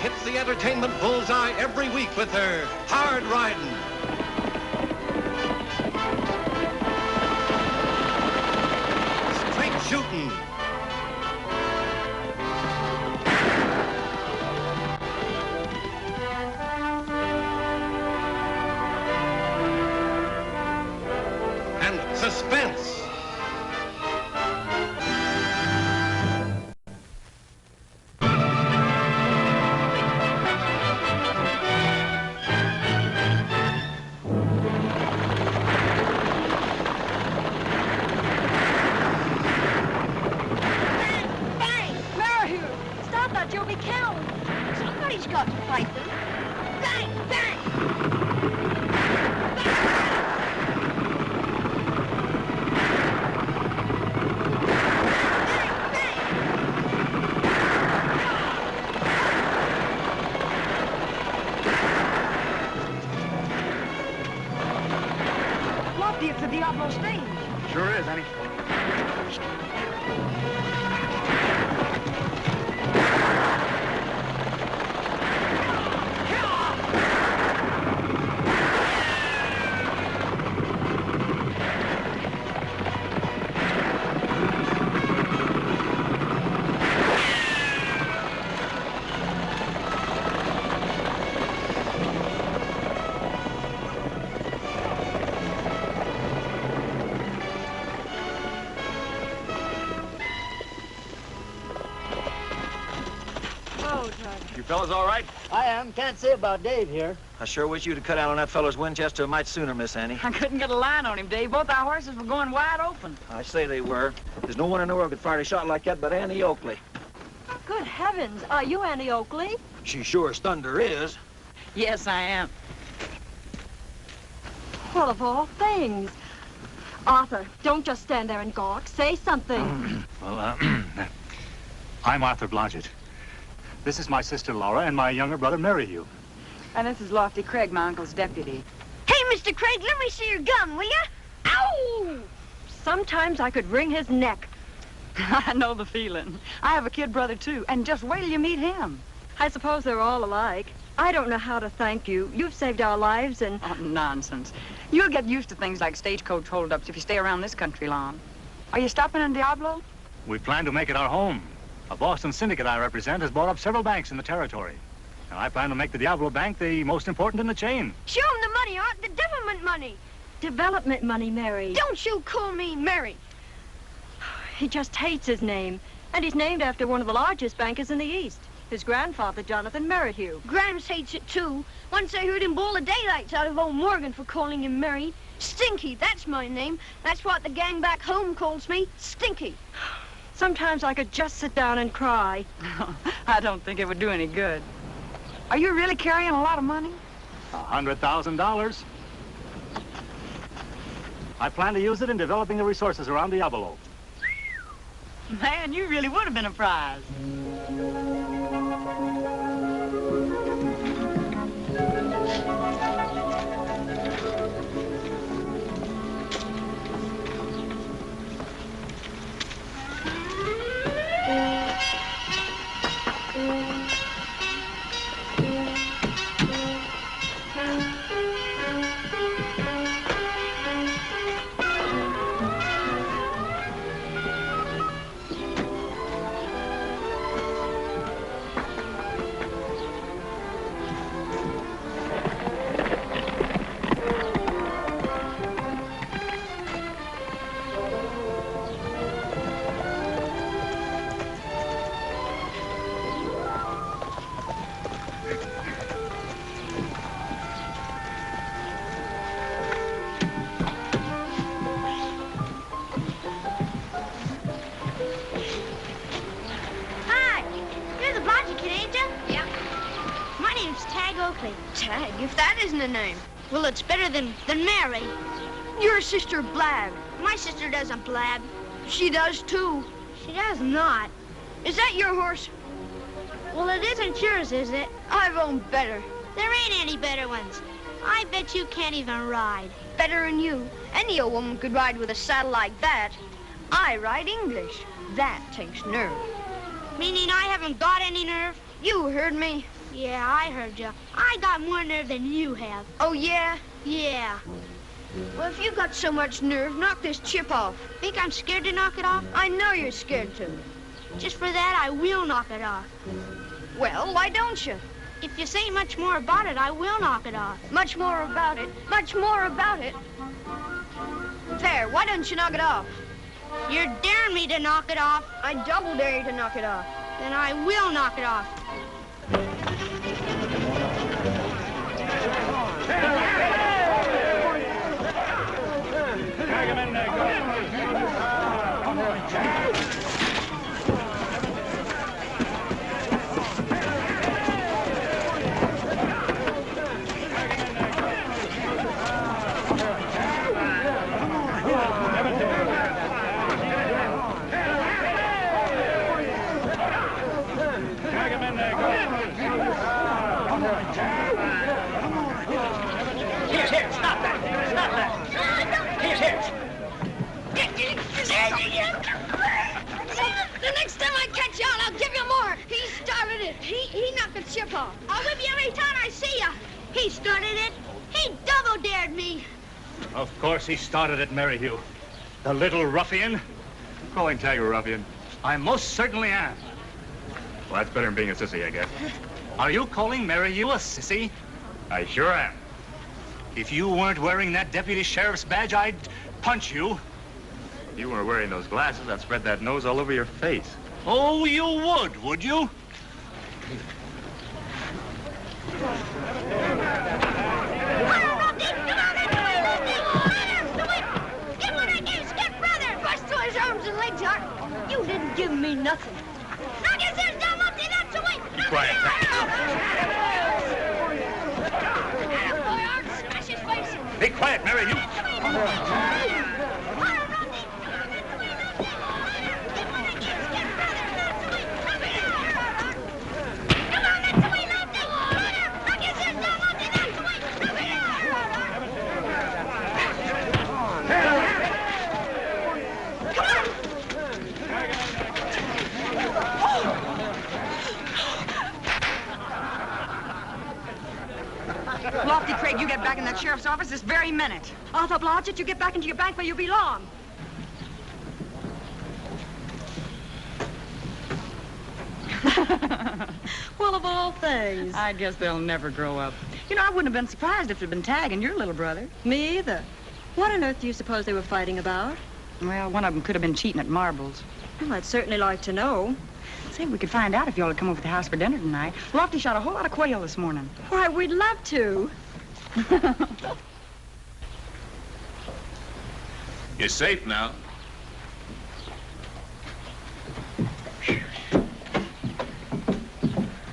hits the entertainment bullseye every week with her hard riding. Straight shooting. And suspense. It's the Diablo stage. Sure is, Annie. You fellas all right? I am. Can't say about Dave here. I sure wish you'd have cut out on that fellow's Winchester a mite sooner, Miss Annie. I couldn't get a line on him, Dave. Both our horses were going wide open. I say they were. There's no one in the world could fire a shot like that but Annie Oakley. Good heavens. Are you Annie Oakley? She sure as thunder is. Yes, I am. Well, of all things. Arthur, don't just stand there and gawk. Say something. I'm Arthur Blodgett. This is my sister Laura and my younger brother Merrihew. And this is Lofty Craig, my uncle's deputy. Hey, Mr. Craig, let me see your gun, will ya? Ow! Sometimes I could wring his neck. I know the feeling. I have a kid brother, too, and just wait till you meet him. I suppose they're all alike. I don't know how to thank you. You've saved our lives and... Oh, nonsense. You'll get used to things like stagecoach holdups if you stay around this country long. Are you stopping in Diablo? We plan to make it our home. A Boston syndicate I represent has bought up several banks in the territory. And I plan to make the Diablo Bank the most important in the chain. Show him the money, Art, the government money. Development money, Mary. Don't you call me Mary. He just hates his name. And he's named after one of the largest bankers in the East. His grandfather, Jonathan Merrihew. Grimes hates it, too. Once I heard him boil the daylights out of old Morgan for calling him Mary. Stinky, that's my name. That's what the gang back home calls me, Stinky. Sometimes I could just sit down and cry. I don't think it would do any good. Are you really carrying a lot of money? $100,000. I plan to use it in developing the resources around Diablo. Man, you really would have been a prize. Tagg Oakley. Tagg, if that isn't a name. Well, it's better than Mary. Your sister Blab. My sister doesn't blab. She does, too. She does not. Is that your horse? Well, it isn't yours, is it? I've owned better. There ain't any better ones. I bet you can't even ride. Better than you. Any old woman could ride with a saddle like that. I ride English. That takes nerve. Meaning I haven't got any nerve? You heard me. Yeah, I heard you. I got more nerve than you have. Oh, yeah? Yeah. Well, if you got so much nerve, knock this chip off. Think I'm scared to knock it off? I know you're scared to. Just for that, I will knock it off. Well, why don't you? If you say much more about it, I will knock it off. Much more about it. Much more about it. There, why don't you knock it off? You're daring me to knock it off. I double dare you to knock it off. Then I will knock it off. Tag him in there, go. Here, stop that. Stop that. Here. The next time I catch you out, I'll give you more. He started it. He knocked the chip off. I'll whip you every time I see you. He started it. He double dared me. Of course he started it, Maryhugh. The little ruffian. Calling Tagg a ruffian. I most certainly am. Well, that's better than being a sissy, I guess. Are you calling Maryhugh a sissy? I sure am. If you weren't wearing that deputy sheriff's badge, I'd punch you. If you weren't wearing those glasses, I'd spread that nose all over your face. Oh, you would you? You didn't give me nothing. Be quiet, Tagg. Be quiet, Maryhugh. Lofty Craig, you get back in that sheriff's office this very minute. Arthur Blodgett, you get back into your bank where you belong. Well, of all things. I guess they'll never grow up. You know, I wouldn't have been surprised if it had been Tagg and your little brother. Me either. What on earth do you suppose they were fighting about? Well, one of them could have been cheating at marbles. Well, I'd certainly like to know. Say, we could find out if y'all would come over to the house for dinner tonight. Lofty shot a whole lot of quail this morning. Why, we'd love to. You're safe now.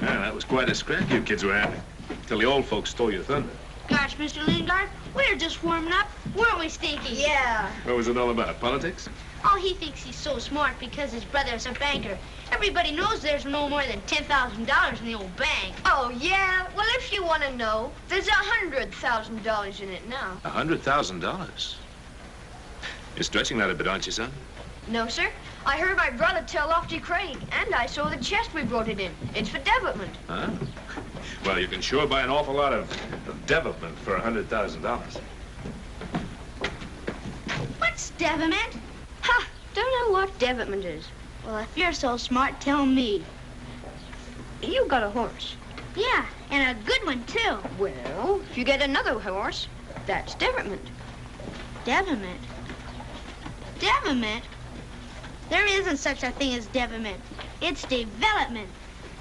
Yeah, that was quite a scrap you kids were having. Till the old folks stole your thunder. Gosh, Mr. Lingard, we were just warming up. Weren't we, Stinky? Yeah. What was it all about? Politics? Oh, he thinks he's so smart because his brother's a banker. Everybody knows there's no more than $10,000 in the old bank. Oh, yeah? Well, if you want to know, there's $100,000 in it now. $100,000? You're stretching that a bit, aren't you, son? No, sir. I heard my brother tell Lofty Craig, and I saw the chest we brought it in. It's for development. Huh? Well, you can sure buy an awful lot of development for $100,000. What's devilment? Ha! Don't know what development is. Well, if you're so smart, tell me. You got a horse. Yeah, and a good one, too. Well, if you get another horse, that's development. Devilment? Devilment? There isn't such a thing as devilment. It's development.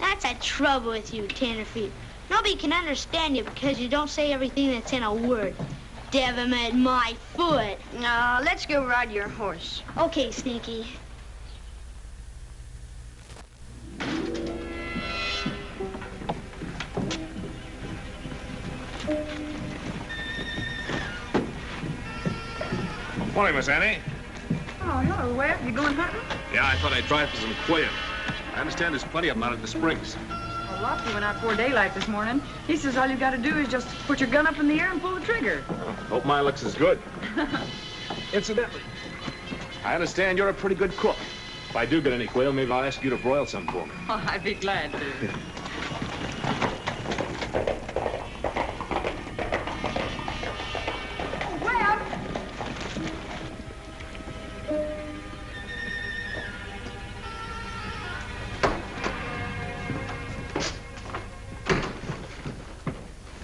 That's the trouble with you, Tenderfoot. Nobody can understand you because you don't say everything that's in a word. Devilment my foot. Now, let's go ride your horse. Okay, Stinky. Morning, Miss Annie. Oh, hello, Webb. You going hunting? Yeah, I thought I'd try for some quail. I understand there's plenty of them out at the springs. Well, Lofty went out before daylight this morning. He says all you got to do is just put your gun up in the air and pull the trigger. Hope my luck's as good. Incidentally, I understand you're a pretty good cook. If I do get any quail, maybe I'll ask you to broil some for me. Oh, I'd be glad to.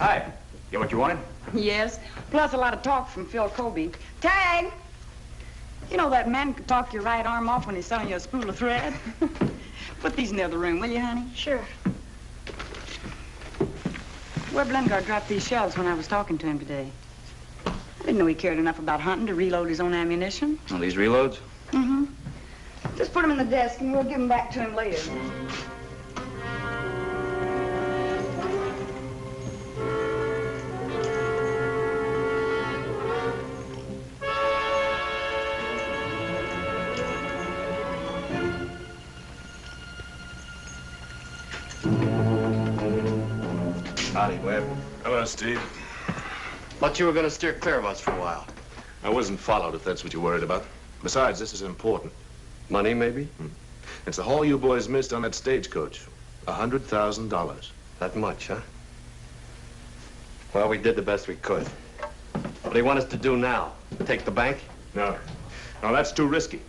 Hi. Get what you wanted? Yes, plus a lot of talk from Phil Colby. Tagg! You know that man could talk your right arm off when he's selling you a spool of thread? Put these in the other room, will you, honey? Sure. Where Blengard dropped these shells when I was talking to him today. I didn't know he cared enough about hunting to reload his own ammunition. Well, these reloads? Mm-hmm. Just put them in the desk and we'll give them back to him later. Howdy, Webb. Hello, Steve. Thought you were going to steer clear of us for a while. I wasn't followed, if that's what you're worried about. Besides, this is important. Money, maybe? It's the haul you boys missed on that stagecoach. $100,000. That much, huh? Well, we did the best we could. What do you want us to do now? Take the bank? No. No, that's too risky.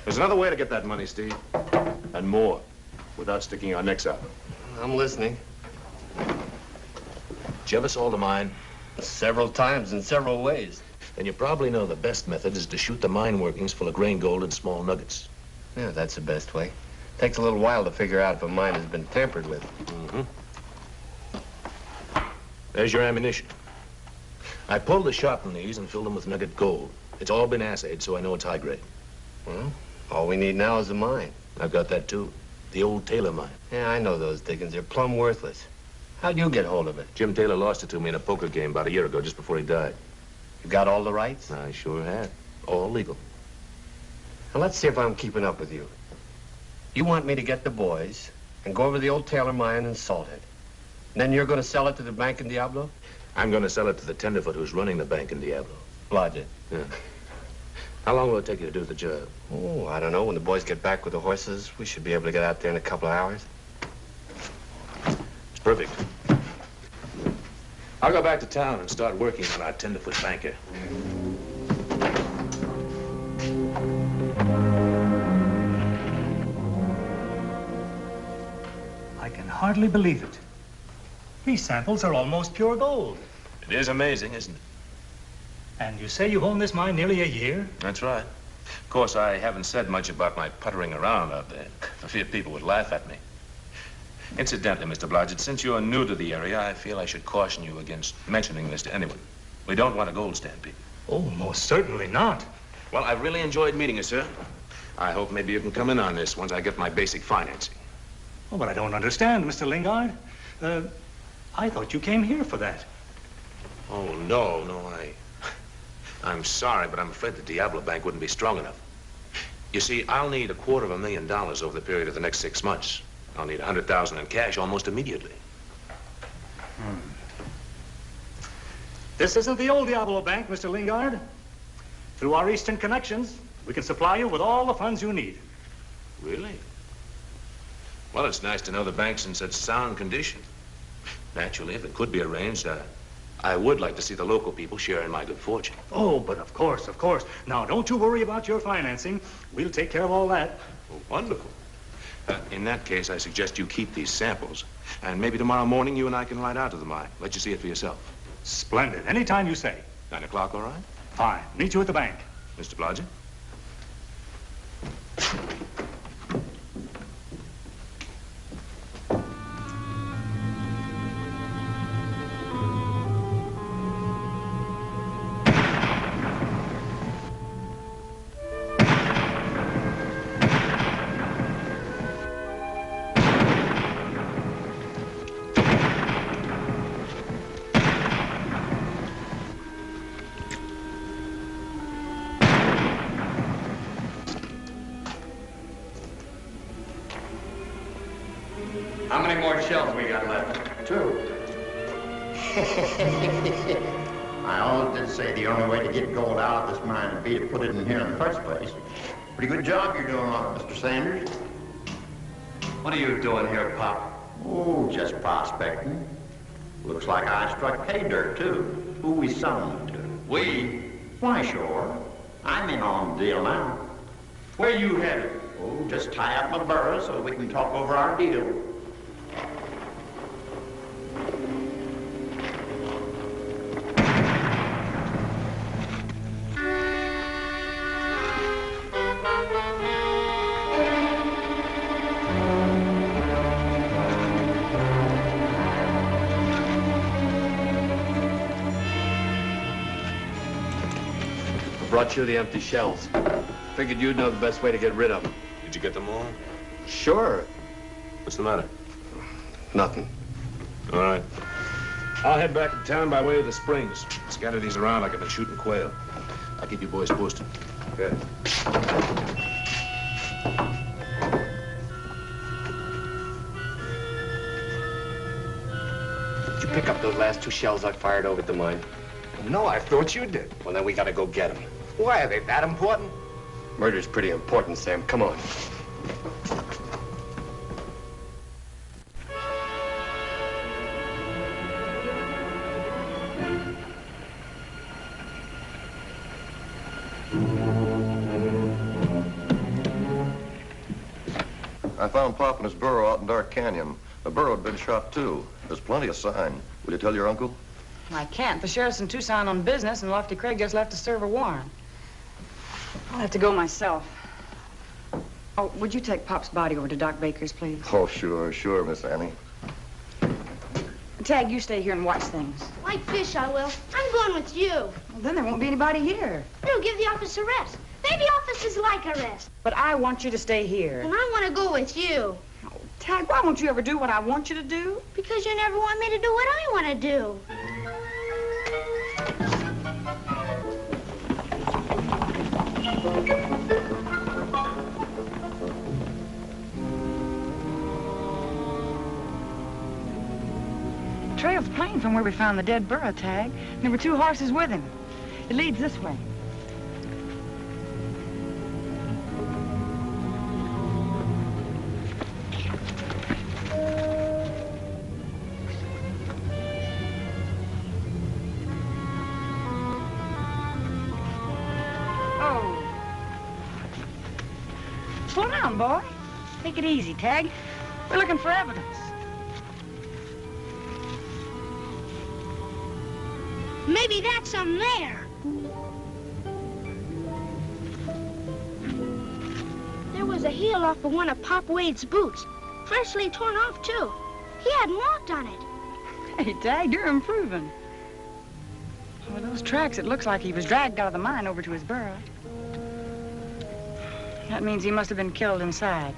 There's another way to get that money, Steve. And more, without sticking our necks out. I'm listening. Did you ever sold a mine? Several times in several ways. Then you probably know the best method is to shoot the mine workings full of grain gold in small nuggets. Yeah, that's the best way. Takes a little while to figure out if a mine has been tampered with. Mm-hmm. There's your ammunition. I pulled the shot from these and filled them with nugget gold. It's all been assayed, so I know it's high grade. Well, all we need now is a mine. I've got that, too. The old Taylor mine. Yeah, I know those diggings. They're plumb worthless. How'd you get hold of it? Jim Taylor lost it to me in a poker game about a year ago, just before he died. You got all the rights? I sure have. All legal. Now, let's see if I'm keeping up with you. You want me to get the boys and go over to the old Taylor mine and salt it. And then you're going to sell it to the bank in Diablo? I'm going to sell it to the Tenderfoot who's running the bank in Diablo. Blodgett. Yeah. How long will it take you to do the job? Oh, I don't know. When the boys get back with the horses, we should be able to get out there in a couple of hours. It's perfect. I'll go back to town and start working on our Tenderfoot banker. I can hardly believe it. These samples are almost pure gold. It is amazing, isn't it? And you say you've owned this mine nearly a year? That's right. Of course, I haven't said much about my puttering around out there, for fear people would laugh at me. Incidentally, Mr. Blodgett, since you're new to the area, I feel I should caution you against mentioning this to anyone. We don't want a gold stampede. Oh, most certainly not. Well, I've really enjoyed meeting you, sir. I hope maybe you can come in on this once I get my basic financing. Oh, but I don't understand, Mr. Lingard. I thought you came here for that. Oh, no, I'm sorry, but I'm afraid the Diablo Bank wouldn't be strong enough. You see, I'll need $250,000 over the period of the next 6 months. I'll need $100,000 in cash almost immediately. This isn't the old Diablo Bank, Mr. Lingard. Through our Eastern connections, we can supply you with all the funds you need. Really? Well, it's nice to know the bank's in such sound condition. Naturally, if it could be arranged, I would like to see the local people share in my good fortune. Oh, but of course, of course. Now, don't you worry about your financing. We'll take care of all that. Oh, wonderful. In that case, I suggest you keep these samples. And maybe tomorrow morning, you and I can ride out to the mine. Let you see it for yourself. Splendid. Anytime you say. 9 o'clock, all right? Fine. Meet you at the bank. Mr. Blodgett? How many more shells we got left? 2. I always did say the only way to get gold out of this mine would be to put it in here in the first place. Pretty good job you're doing on it, Mr. Sanders. What are you doing here, Pop? Oh, just prospecting. Looks like I struck pay dirt, too. Who we selling it to? We? Why, sure. I'm in on the deal now. Where you headed? Oh, just tie up my burro so we can talk over our deal. brought you the empty shells. Figured you'd know the best way to get rid of them. Did you get them all? Sure. What's the matter? Nothing. All right. I'll head back to town by way of the springs. Scatter these around like I've been shooting quail. I'll keep you boys posted. Good. Did you pick up those last 2 shells I fired over at the mine? No, I thought you did. Well, then we gotta go get them. Why, are they that important? Murder's pretty important, Sam. Come on. I found Pop in his burro out in Dark Canyon. The burro had been shot, too. There's plenty of sign. Will you tell your uncle? I can't. The sheriff's in Tucson on business, and Lofty Craig just left to serve a warrant. I'll have to go myself. Oh, would you take Pop's body over to Doc Baker's, please? Oh, sure, Miss Annie. Tagg, you stay here and watch things. Like fish, I will. I'm going with you. Well, then there won't be anybody here. It'll give the office a rest. Maybe offices like a rest. But I want you to stay here. And I want to go with you. Oh, Tagg, why won't you ever do what I want you to do? Because you never want me to do what I want to do. The trail's plain from where we found the dead burro, Tagg. There were 2 horses with him. It leads this way. Slow down, boy. Take it easy, Tagg. We're looking for evidence. Maybe that's some there. There was a heel off of one of Pop Wade's boots. Freshly torn off, too. He had marked on it. Hey, Tagg, you're improving. With those tracks, it looks like he was dragged out of the mine over to his burro. That means he must have been killed inside.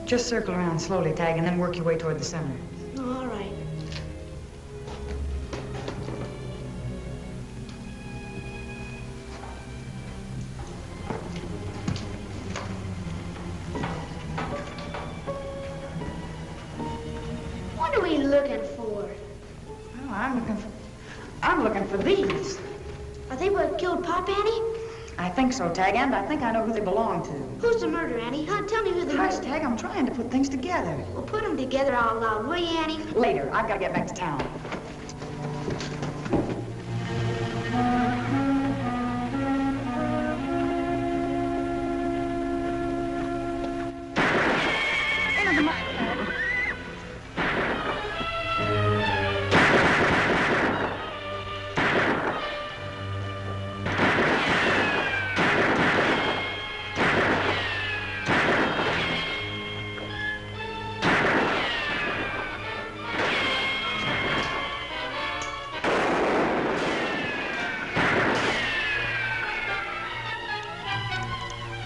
Just circle around slowly, Tagg, and then work your way toward the center. All right. What are we looking for? Well, I'm looking for these. Are they what killed Pop, Annie? I think so, Tagg, and I think I know who they belong to. Who's the murderer, Annie? Huh? Tell me who the Hush, murderer. Tagg, I'm trying to put things together. Well, put them together out loud, will you, Annie? Later. I've got to get back to town. Into the mine, Tagg.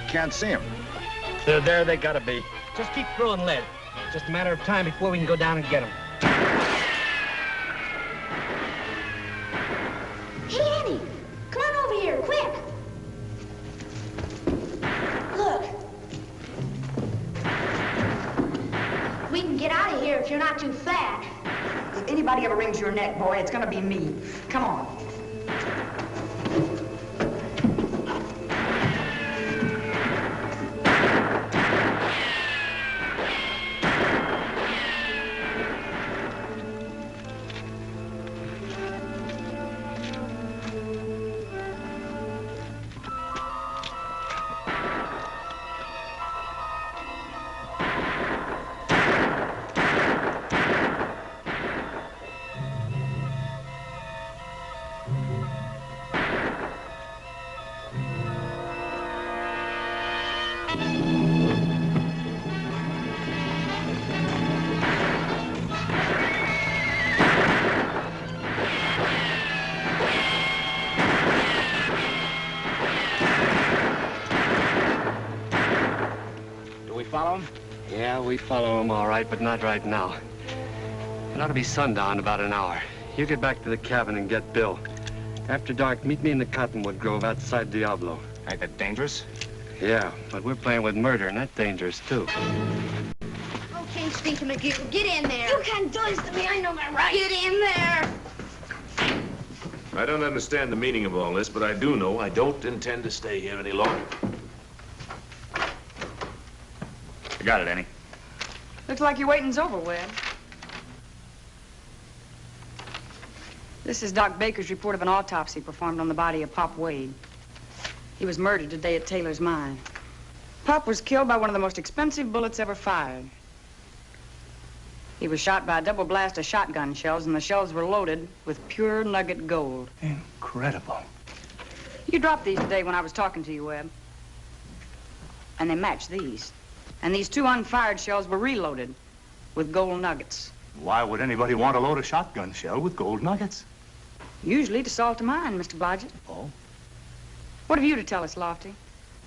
Can't see him. They're there, they gotta be. Just keep throwing lead. Just a matter of time before we can go down and get them. Hey, Annie, come on over here, quick. Look. We can get out of here if you're not too fat. If anybody ever wrings your neck, boy, it's gonna be me. Come on. Follow him? Yeah, we follow him all right, but not right now. It ought to be sundown in about an hour. You get back to the cabin and get Bill. After dark, meet me in the cottonwood grove outside Diablo. Ain't that dangerous? Yeah, but we're playing with murder, and that's dangerous, too. Okay, Stinky McGee, get in there. You can't do this to me. I know my rights. Get in there. I don't understand the meaning of all this, but I do know I don't intend to stay here any longer. You got it, Annie. Looks like your waiting's over, Webb. This is Doc Baker's report of an autopsy performed on the body of Pop Wade. He was murdered today at Taylor's mine. Pop was killed by one of the most expensive bullets ever fired. He was shot by a double blast of shotgun shells, and the shells were loaded with pure nugget gold. Incredible. You dropped these today when I was talking to you, Webb. And they match these. And these 2 unfired shells were reloaded with gold nuggets. Why would anybody want to load a shotgun shell with gold nuggets? Usually to salt a mine, Mr. Blodgett. Oh? What have you to tell us, Lofty?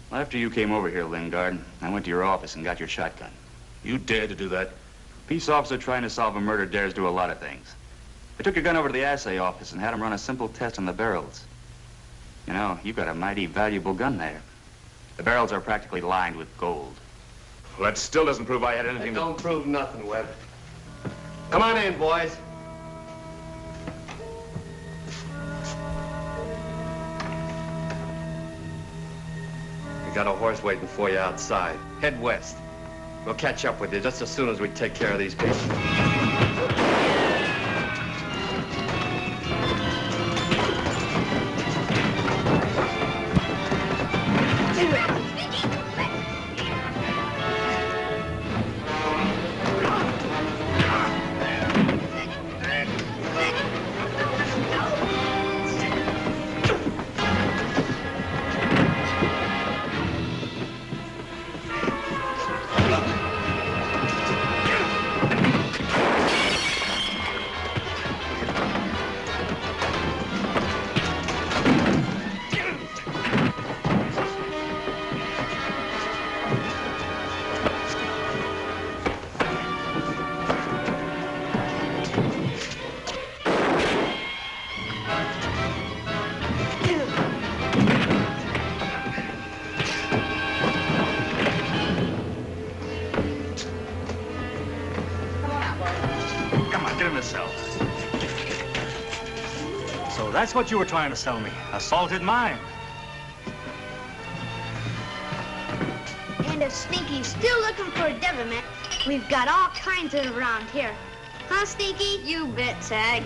Well, after you came over here, Lingard, I went to your office and got your shotgun. You dared to do that? Peace officer trying to solve a murder dares do a lot of things. I took your gun over to the assay office and had him run a simple test on the barrels. You know, you've got a mighty valuable gun there. The barrels are practically lined with gold. Well, that still doesn't prove I had anything Don't prove nothing, Webb. Come on in, boys. We got a horse waiting for you outside. Head west. We'll catch up with you just as soon as we take care of these people. That's what you were trying to sell me. A salted mine. And if Stinky's still looking for a devilment, we've got all kinds of them around here. Huh, Stinky? You bet, Tagg.